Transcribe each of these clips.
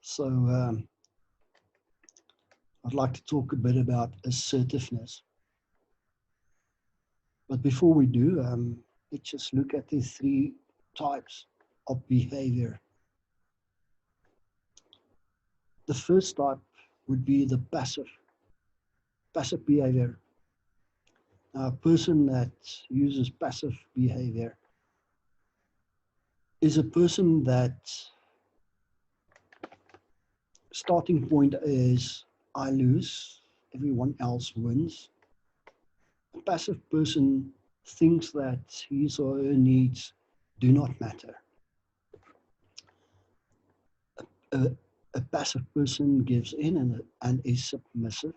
So I'd like to talk a bit about assertiveness. But before we do, let's just look at the three types of behavior. The first type would be the passive behavior. Now, a person that uses passive behavior is a person that starting point is I lose, everyone else wins. A passive person thinks that his or her needs do not matter. A, a passive person gives in and is submissive.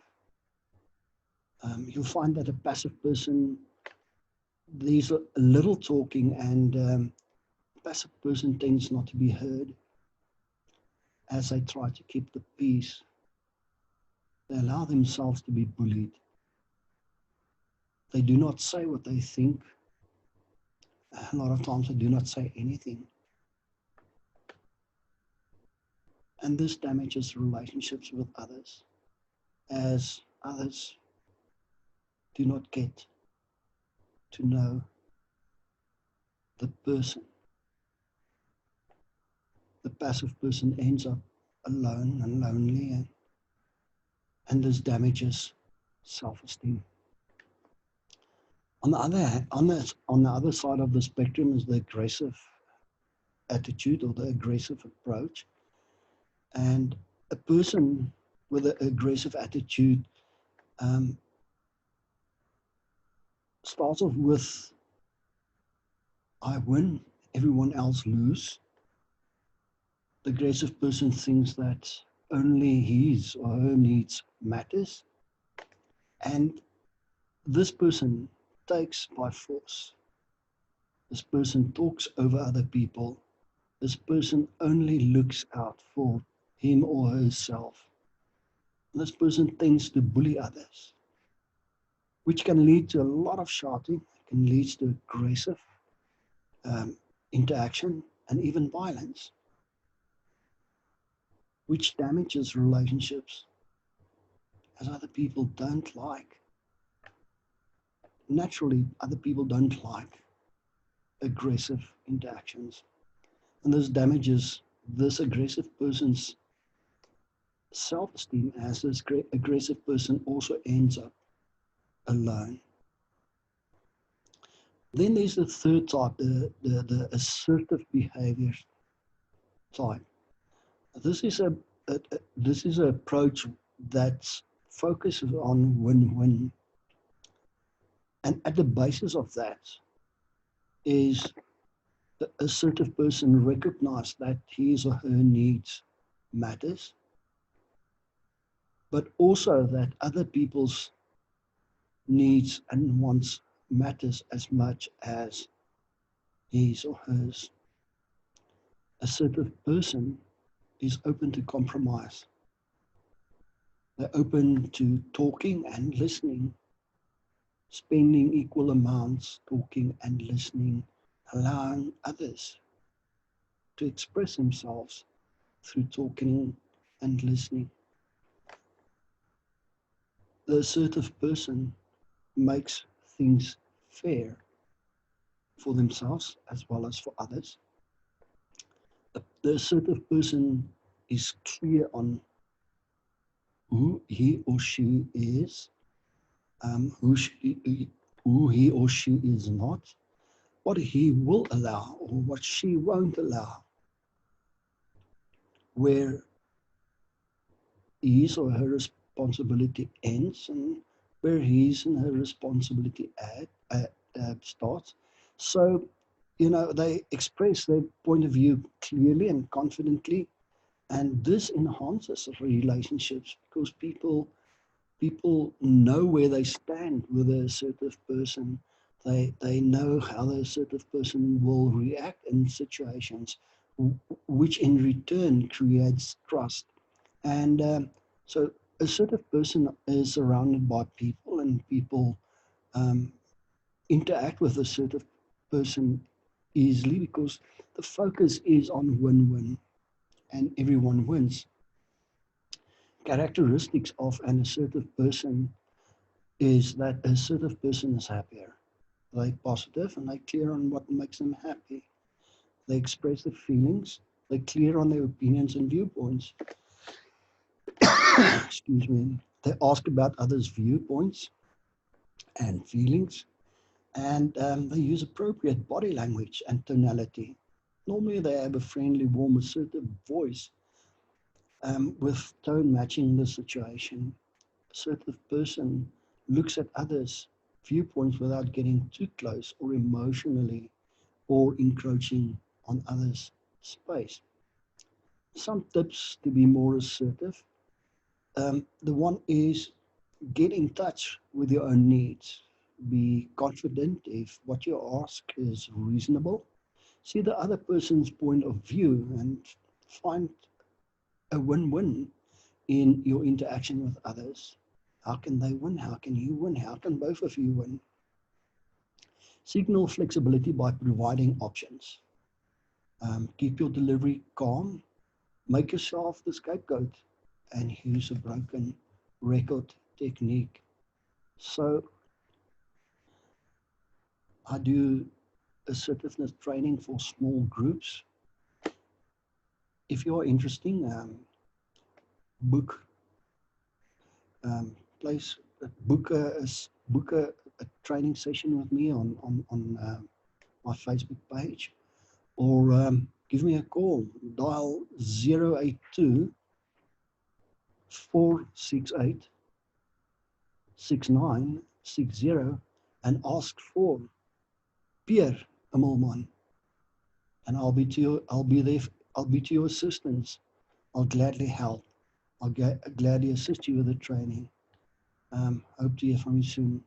You'll find that a passive person, there's a little talking, and a passive person tends not to be heard as they try to keep the peace. They allow themselves to be bullied. They do not say what they think. A lot of times they do not say anything. And this damages relationships with others, as others do not get to know the person. The passive person ends up alone and lonely, and this damages self-esteem. On the other side of the spectrum is the aggressive attitude or the aggressive approach. And a person with an aggressive attitude starts off with, I win, everyone else lose. The aggressive person thinks that only his or her needs matters. And this person takes by force. This person talks over other people. This person only looks out for him or herself. This person tends to bully others, which can lead to a lot of shouting, can lead to aggressive interaction and even violence, which damages relationships as other people don't like. Naturally, other people don't like aggressive interactions. And this damages this aggressive person's self-esteem, as this aggressive person also ends up alone. Then there's the third type, the assertive behavior type. This is an approach that focuses on win-win. And at the basis of that is the assertive person recognizes that his or her needs matters, but also that other people's needs and wants matters as much as his or hers. Assertive person is open to compromise. They're open to talking and listening, spending equal amounts talking and listening, allowing others to express themselves through talking and listening. The assertive person makes things fair for themselves as well as for others. The assertive person is clear on who he or she is, who he or she is not, what he will allow or what she won't allow, where his or her responsibility ends and where his and her responsibility starts. So, they express their point of view clearly and confidently, and this enhances relationships because people know where they stand with the assertive person. They know how the assertive person will react in situations, which in return creates trust. And so assertive person is surrounded by people, and people interact with assertive person easily because the focus is on win-win and everyone wins. Characteristics of an assertive person is that an assertive person is happier. They're positive and they're clear on what makes them happy. They express their feelings. They're clear on their opinions and viewpoints. Excuse me. They ask about others' viewpoints and feelings, and they use appropriate body language and tonality. Normally, they have a friendly, warm, assertive voice with tone matching the situation. Assertive person looks at others' viewpoints without getting too close or emotionally or encroaching on others' space. Some tips to be more assertive. The one is get in touch with your own needs. Be confident if what you ask is reasonable. See the other person's point of view and find a win win in your interaction with others. How can they win? How can you win? How can both of you win? Signal flexibility by providing options. Keep your delivery calm. Make yourself the scapegoat and use a broken record technique. So I do assertiveness training for small groups. If you're interested, book um, place book a training session with me on my Facebook page, or give me a call. Dial 082 468 6960 and ask for Pierre Immelman, and I'll be there. I'll be to your assistance. I'll gladly help. I'll gladly assist you with the training. Hope to hear from you soon.